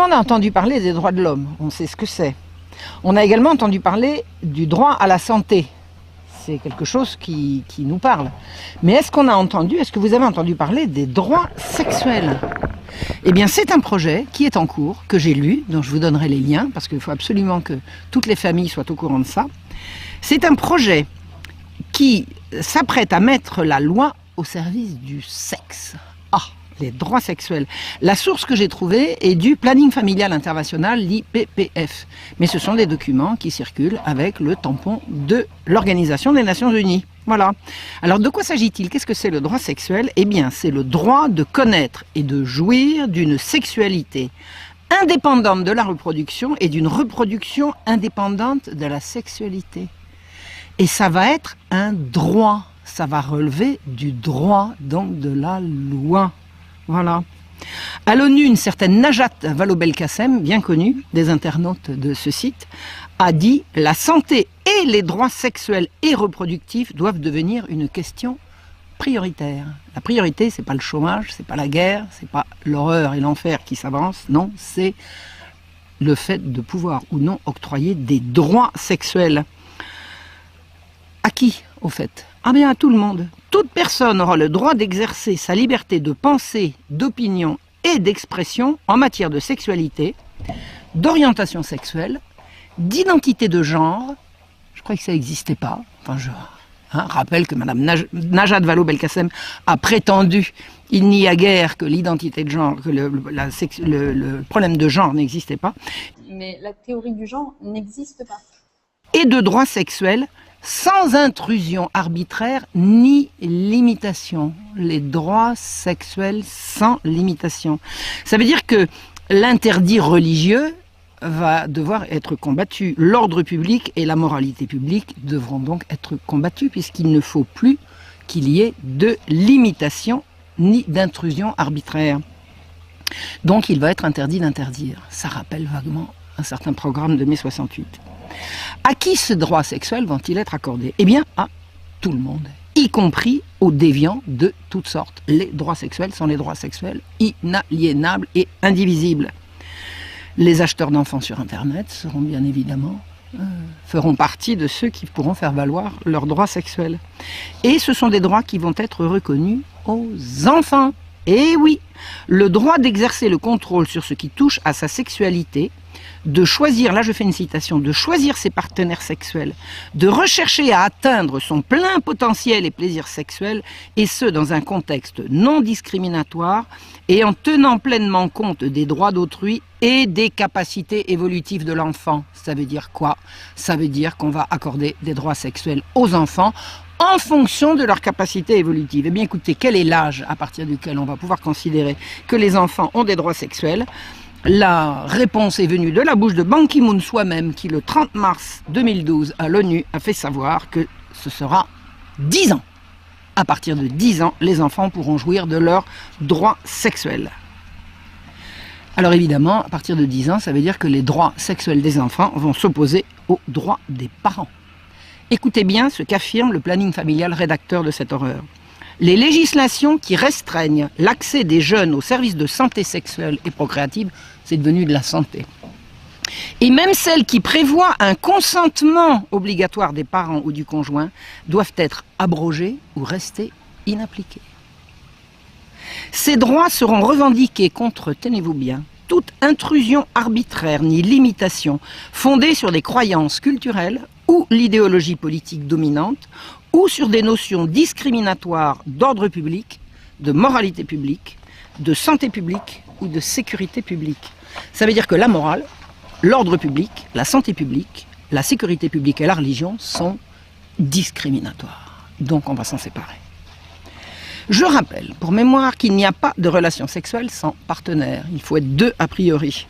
monde a entendu parler des droits de l'homme, on sait ce que c'est. On a également entendu parler du droit à la santé. C'est quelque chose qui nous parle. Mais est-ce que vous avez entendu parler des droits sexuels? Eh bien, c'est un projet qui est en cours, que j'ai lu, dont je vous donnerai les liens, parce qu'il faut absolument que toutes les familles soient au courant de ça. C'est un projet qui s'apprête à mettre la loi au service du sexe. Ah, les droits sexuels. La source que j'ai trouvée est du Planning Familial International, l'IPPF. Mais ce sont des documents qui circulent avec le tampon de l'Organisation des Nations Unies. Voilà. Alors de quoi s'agit-il? Qu'est-ce que c'est le droit sexuel? Eh bien, c'est le droit de connaître et de jouir d'une sexualité indépendante de la reproduction et d'une reproduction indépendante de la sexualité. Et ça va être un droit. Ça va relever du droit, donc de la loi. Voilà. À l'ONU, une certaine Najat Vallaud-Belkacem, bien connue des internautes de ce site, a dit « La santé et les droits sexuels et reproductifs doivent devenir une question prioritaire. » La priorité, c'est pas le chômage, c'est pas la guerre, c'est pas l'horreur et l'enfer qui s'avancent, non, c'est le fait de pouvoir ou non octroyer des droits sexuels. À qui, au fait? Ah bien, à tout le monde. Toute personne aura le droit d'exercer sa liberté de pensée, d'opinion et d'expression en matière de sexualité, d'orientation sexuelle, d'identité de genre. Je crois que ça n'existait pas. Enfin, je rappelle que Mme Najat Vallaud-Belkacem a prétendu il n'y a guère que l'identité de genre, que le problème de genre n'existait pas. Mais la théorie du genre n'existe pas. Et de droits sexuels sans intrusion arbitraire ni limitation. Les droits sexuels sans limitation. Ça veut dire que l'interdit religieux va devoir être combattu. L'ordre public et la moralité publique devront donc être combattus puisqu'il ne faut plus qu'il y ait de limitation ni d'intrusion arbitraire. Donc il va être interdit d'interdire. Ça rappelle vaguement un certain programme de mai 68. À qui ce droit sexuel vont-ils être accordés? Eh bien, à tout le monde, y compris aux déviants de toutes sortes. Les droits sexuels sont les droits sexuels inaliénables et indivisibles. Les acheteurs d'enfants sur Internet seront bien évidemment, feront partie de ceux qui pourront faire valoir leurs droits sexuels. Et ce sont des droits qui vont être reconnus aux enfants. Et oui, le droit d'exercer le contrôle sur ce qui touche à sa sexualité, de choisir, là je fais une citation, de choisir ses partenaires sexuels, de rechercher à atteindre son plein potentiel et plaisir sexuel, et ce dans un contexte non discriminatoire et en tenant pleinement compte des droits d'autrui et des capacités évolutives de l'enfant. Ça veut dire quoi? Ça veut dire qu'on va accorder des droits sexuels aux enfants en fonction de leur capacité évolutive. Eh bien écoutez, quel est l'âge à partir duquel on va pouvoir considérer que les enfants ont des droits sexuels? La réponse est venue de la bouche de Ban Ki-moon soi-même, qui le 30 mars 2012 à l'ONU a fait savoir que ce sera 10 ans. À partir de 10 ans, les enfants pourront jouir de leurs droits sexuels. Alors évidemment, à partir de 10 ans, ça veut dire que les droits sexuels des enfants vont s'opposer aux droits des parents. Écoutez bien ce qu'affirme le planning familial rédacteur de cette horreur. Les législations qui restreignent l'accès des jeunes aux services de santé sexuelle et procréative, c'est devenu de la santé. Et même celles qui prévoient un consentement obligatoire des parents ou du conjoint doivent être abrogées ou rester inappliquées. Ces droits seront revendiqués contre, tenez-vous bien, toute intrusion arbitraire ni limitation fondée sur des croyances culturelles ou l'idéologie politique dominante, ou sur des notions discriminatoires d'ordre public, de moralité publique, de santé publique ou de sécurité publique. Ça veut dire que la morale, l'ordre public, la santé publique, la sécurité publique et la religion sont discriminatoires. Donc on va s'en séparer. Je rappelle, pour mémoire, qu'il n'y a pas de relation sexuelle sans partenaire. Il faut être deux a priori.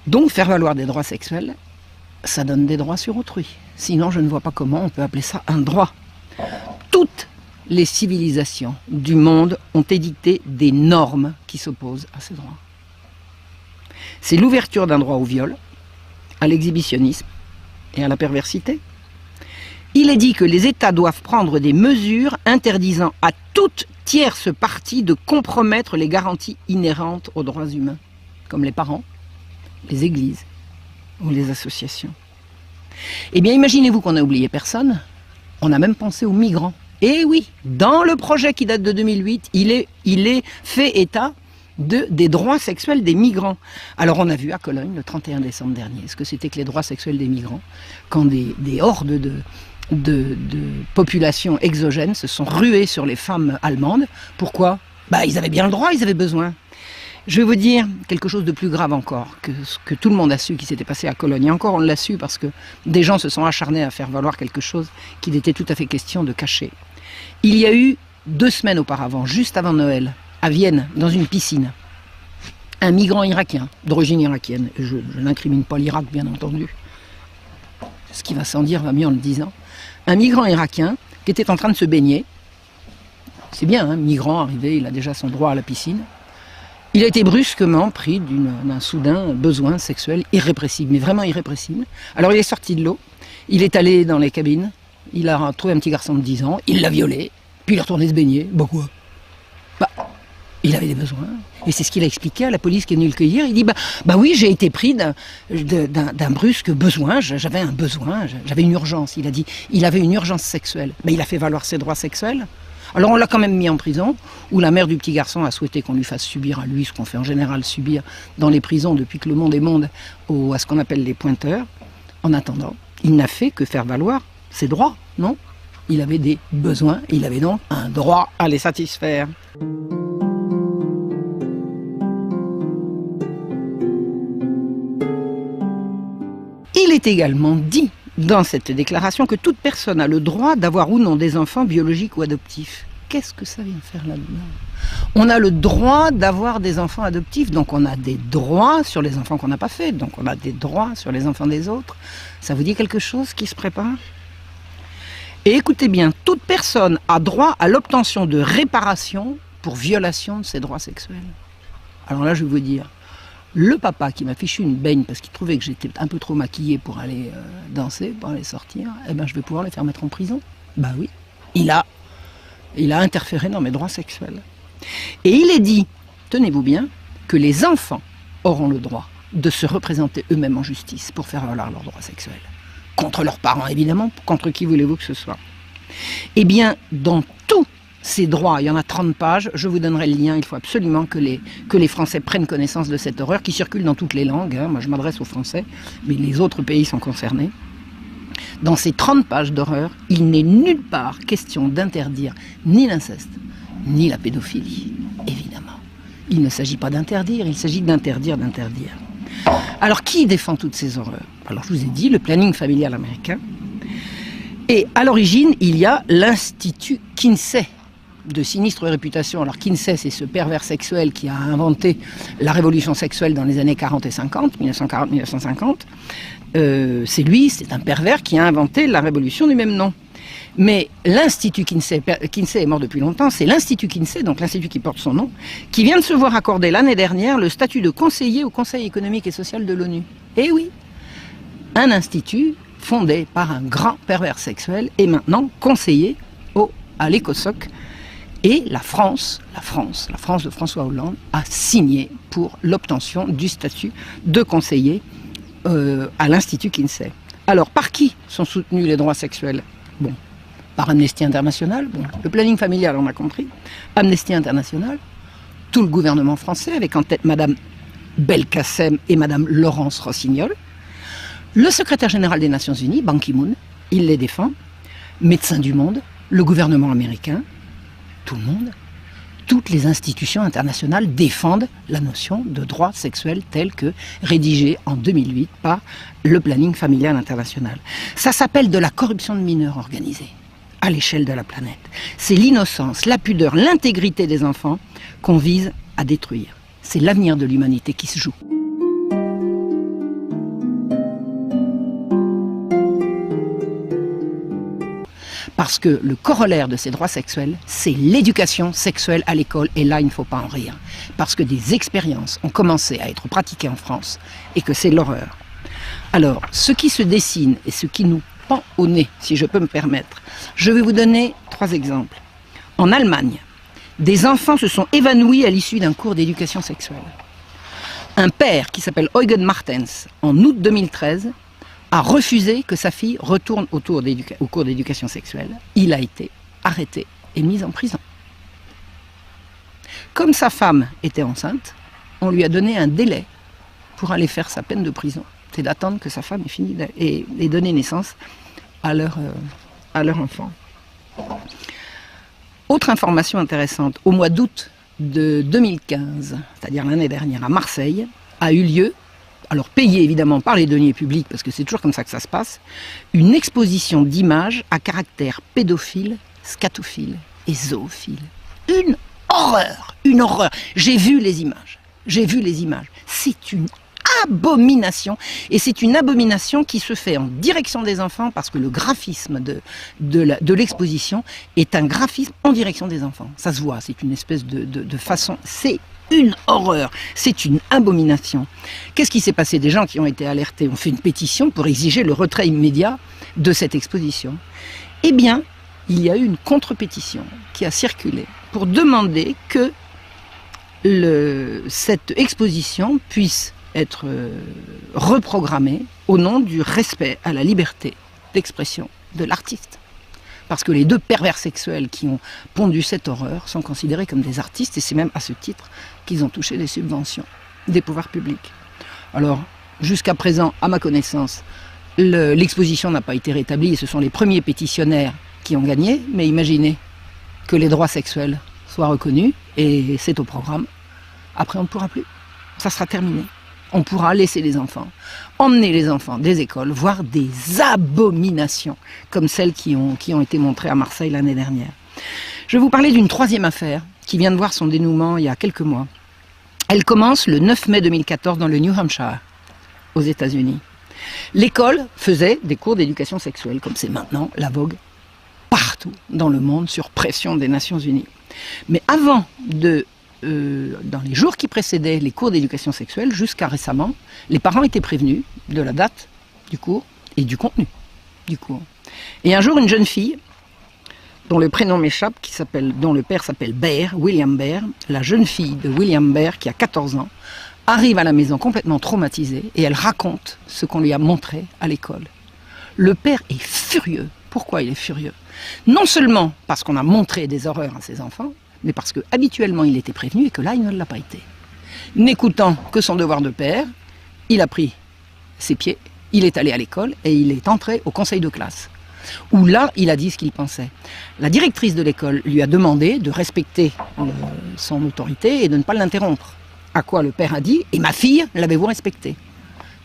Donc faire valoir des droits sexuels, ça donne des droits sur autrui. Sinon, je ne vois pas comment on peut appeler ça un droit. Toutes les civilisations du monde ont édicté des normes qui s'opposent à ces droits. C'est l'ouverture d'un droit au viol, à l'exhibitionnisme et à la perversité. Il est dit que les États doivent prendre des mesures interdisant à toute tierce partie de compromettre les garanties inhérentes aux droits humains. comme les parents, les églises ou les associations. Eh bien, imaginez-vous qu'on n'a oublié personne, on a même pensé aux migrants. Et oui, dans le projet qui date de 2008, il est fait état des droits sexuels des migrants. Alors on a vu à Cologne, le 31 décembre dernier, ce que c'était que les droits sexuels des migrants, quand des hordes de populations exogènes se sont ruées sur les femmes allemandes. Pourquoi? Ils avaient bien le droit, ils avaient besoin. Je vais vous dire quelque chose de plus grave encore, que ce que tout le monde a su qui s'était passé à Cologne. Et encore on l'a su parce que des gens se sont acharnés à faire valoir quelque chose qu'il était tout à fait question de cacher. Il y a eu 2 semaines auparavant, juste avant Noël, à Vienne, dans une piscine, un migrant irakien, d'origine irakienne, je n'incrimine pas l'Irak bien entendu, ce qui va sans dire va mieux en le disant, un migrant irakien qui était en train de se baigner, c'est bien, hein, migrant arrivé, il a déjà son droit à la piscine, il a été brusquement pris d'un soudain besoin sexuel irrépressible, mais vraiment irrépressible. Alors il est sorti de l'eau, il est allé dans les cabines, il a trouvé un petit garçon de 10 ans, il l'a violé, puis il est retourné se baigner, quoi? Il avait des besoins. Et c'est ce qu'il a expliqué à la police qui est venue le cueillir. Il dit, oui, j'ai été pris d'un brusque besoin, j'avais un besoin, j'avais une urgence. Il a dit, il avait une urgence sexuelle. Il a fait valoir ses droits sexuels. Alors on l'a quand même mis en prison, où la mère du petit garçon a souhaité qu'on lui fasse subir à lui ce qu'on fait en général subir dans les prisons depuis que le monde est monde, à ce qu'on appelle les pointeurs. En attendant, il n'a fait que faire valoir ses droits, non? Il avait des besoins, il avait donc un droit à les satisfaire. Il est également dit dans cette déclaration que toute personne a le droit d'avoir ou non des enfants biologiques ou adoptifs. Qu'est-ce que ça vient faire là-dedans? On a le droit d'avoir des enfants adoptifs, donc on a des droits sur les enfants qu'on n'a pas faits, donc on a des droits sur les enfants des autres. Ça vous dit quelque chose qui se prépare? Et écoutez bien, toute personne a droit à l'obtention de réparation pour violation de ses droits sexuels. Alors là, je vais vous dire, le papa qui m'a fichu une baigne parce qu'il trouvait que j'étais un peu trop maquillée pour aller danser, pour aller sortir, je vais pouvoir le faire mettre en prison. Oui, il a interféré dans mes droits sexuels. Et il est dit, tenez-vous bien, que les enfants auront le droit de se représenter eux-mêmes en justice pour faire valoir leurs droits sexuels. Contre leurs parents, évidemment, contre qui voulez-vous que ce soit. Eh bien, dans tous ces droits, il y en a 30 pages, je vous donnerai le lien, il faut absolument que les Français prennent connaissance de cette horreur qui circule dans toutes les langues, hein. Moi je m'adresse aux Français, mais les autres pays sont concernés. Dans ces 30 pages d'horreur, il n'est nulle part question d'interdire ni l'inceste, ni la pédophilie, évidemment. Il ne s'agit pas d'interdire, il s'agit d'interdire. Alors qui défend toutes ces horreurs? Alors je vous ai dit, le planning familial américain. Et à l'origine, il y a l'Institut Kinsey, de sinistre réputation. Alors Kinsey, c'est ce pervers sexuel qui a inventé la révolution sexuelle dans les années 40 et 50, 1940-1950. C'est lui, c'est un pervers qui a inventé la révolution du même nom. Mais l'Institut Kinsey est mort depuis longtemps, c'est l'Institut Kinsey, donc l'Institut qui porte son nom, qui vient de se voir accorder l'année dernière le statut de conseiller au Conseil économique et social de l'ONU. Et oui, un institut fondé par un grand pervers sexuel est maintenant conseiller à l'ECOSOC. Et la France de François Hollande a signé pour l'obtention du statut de conseiller à l'Institut Kinsey. Alors, par qui sont soutenus les droits sexuels? Par Amnesty International, le planning familial, on a compris, Amnesty International, tout le gouvernement français, avec en tête Madame Belkacem et Madame Laurence Rossignol, le secrétaire général des Nations Unies, Ban Ki-moon, il les défend, Médecins du Monde, le gouvernement américain, tout le monde, toutes les institutions internationales défendent la notion de droit sexuel tel que rédigé en 2008 par le planning familial international. Ça s'appelle de la corruption de mineurs organisée à l'échelle de la planète. C'est l'innocence, la pudeur, l'intégrité des enfants qu'on vise à détruire. C'est l'avenir de l'humanité qui se joue. Parce que le corollaire de ces droits sexuels, c'est l'éducation sexuelle à l'école. Et là, il ne faut pas en rire. Parce que des expériences ont commencé à être pratiquées en France et que c'est l'horreur. Alors, ce qui se dessine et ce qui nous pend au nez, si je peux me permettre, je vais vous donner 3 exemples. En Allemagne, des enfants se sont évanouis à l'issue d'un cours d'éducation sexuelle. Un père qui s'appelle Eugen Martens, en août 2013, a refusé que sa fille retourne au cours d'éducation sexuelle. Il a été arrêté et mis en prison. Comme sa femme était enceinte, on lui a donné un délai pour aller faire sa peine de prison. C'est d'attendre que sa femme ait fini et donné naissance à leur enfant. Autre information intéressante, au mois d'août de 2015, c'est-à-dire l'année dernière à Marseille, a eu lieu, alors payé évidemment par les deniers publics, parce que c'est toujours comme ça que ça se passe, une exposition d'images à caractère pédophile, scatophile et zoophile. Une horreur, une horreur. J'ai vu les images. C'est une abomination, et c'est une abomination qui se fait en direction des enfants, parce que le graphisme de l'exposition est un graphisme en direction des enfants. Ça se voit, c'est une espèce de façon... C'est une horreur, c'est une abomination. Qu'est-ce qui s'est passé? Des gens qui ont été alertés ont fait une pétition pour exiger le retrait immédiat de cette exposition. Eh bien, il y a eu une contre-pétition qui a circulé pour demander que cette exposition puisse être reprogrammée au nom du respect à la liberté d'expression de l'artiste. Parce que les deux pervers sexuels qui ont pondu cette horreur sont considérés comme des artistes, et c'est même à ce titre qu'ils ont touché des subventions des pouvoirs publics. Alors, jusqu'à présent, à ma connaissance, l'exposition n'a pas été rétablie, et ce sont les premiers pétitionnaires qui ont gagné, mais imaginez que les droits sexuels soient reconnus, et c'est au programme. Après, on ne pourra plus. Ça sera terminé. On pourra laisser les enfants, emmener les enfants des écoles, voir des abominations comme celles qui ont été montrées à Marseille l'année dernière. Je vais vous parler d'une troisième affaire qui vient de voir son dénouement il y a quelques mois. Elle commence le 9 mai 2014 dans le New Hampshire, aux États-Unis. L'école faisait des cours d'éducation sexuelle, comme c'est maintenant la vogue partout dans le monde, sur pression des Nations Unies. Mais avant dans les jours qui précédaient les cours d'éducation sexuelle, jusqu'à récemment, les parents étaient prévenus de la date du cours et du contenu du cours. Et un jour, une jeune fille, dont le prénom m'échappe, dont le père s'appelle Baer, William Baer, la jeune fille de William Baer, qui a 14 ans, arrive à la maison complètement traumatisée, et elle raconte ce qu'on lui a montré à l'école. Le père est furieux. Pourquoi il est furieux? Non seulement parce qu'on a montré des horreurs à ses enfants, mais parce que habituellement il était prévenu et que là il ne l'a pas été. N'écoutant que son devoir de père, il a pris ses pieds, il est allé à l'école et il est entré au conseil de classe, où là il a dit ce qu'il pensait. La directrice de l'école lui a demandé de respecter son autorité et de ne pas l'interrompre. À quoi le père a dit: et ma fille, l'avez-vous respectée?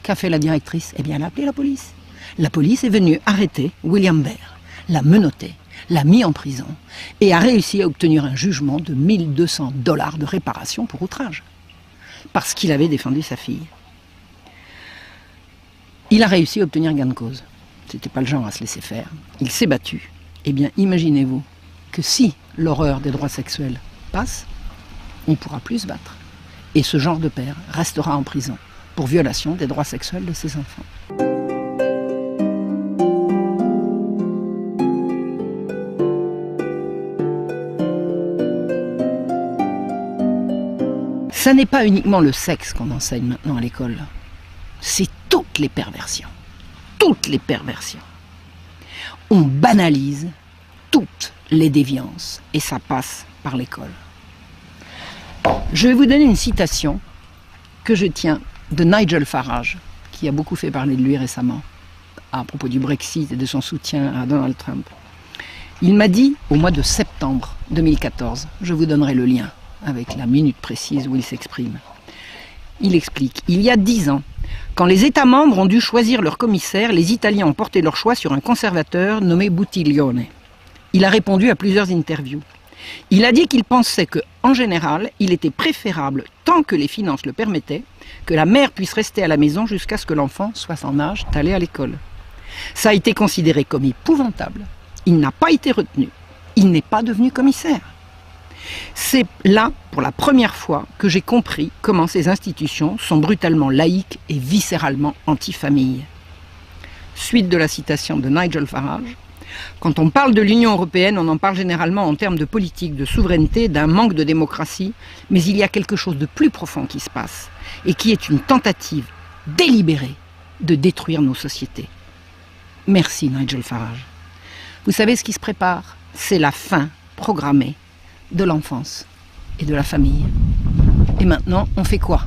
Qu'a fait la directrice? Eh bien, elle a appelé la police. La police est venue arrêter William Baer, l'a menotté, l'a mis en prison et a réussi à obtenir un jugement de $1200 de réparation pour outrage, parce qu'il avait défendu sa fille. Il a réussi à obtenir gain de cause. C'était pas le genre à se laisser faire. Il s'est battu. Eh bien, imaginez-vous que si l'horreur des droits sexuels passe, on ne pourra plus se battre. Et ce genre de père restera en prison pour violation des droits sexuels de ses enfants. Ça n'est pas uniquement le sexe qu'on enseigne maintenant à l'école. C'est toutes les perversions. Toutes les perversions. On banalise toutes les déviances et ça passe par l'école. Je vais vous donner une citation que je tiens de Nigel Farage, qui a beaucoup fait parler de lui récemment à propos du Brexit et de son soutien à Donald Trump. Il m'a dit au mois de septembre 2014, je vous donnerai le lien avec la minute précise où il s'exprime. Il explique: il y a 10 ans, quand les États membres ont dû choisir leur commissaire, les Italiens ont porté leur choix sur un conservateur nommé Buttiglione. Il a répondu à plusieurs interviews. Il a dit qu'il pensait que, en général, il était préférable, tant que les finances le permettaient, que la mère puisse rester à la maison jusqu'à ce que l'enfant soit en âge d'aller à l'école. Ça a été considéré comme épouvantable. Il n'a pas été retenu. Il n'est pas devenu commissaire. C'est là, pour la première fois, que j'ai compris comment ces institutions sont brutalement laïques et viscéralement anti-famille. Suite de la citation de Nigel Farage: Quand on parle de l'Union européenne, on en parle généralement en termes de politique, de souveraineté, d'un manque de démocratie, mais il y a quelque chose de plus profond qui se passe, et qui est une tentative délibérée de détruire nos sociétés. Merci Nigel Farage. Vous savez ce qui se prépare? C'est la fin programmée de l'enfance et de la famille. Et maintenant, on fait quoi?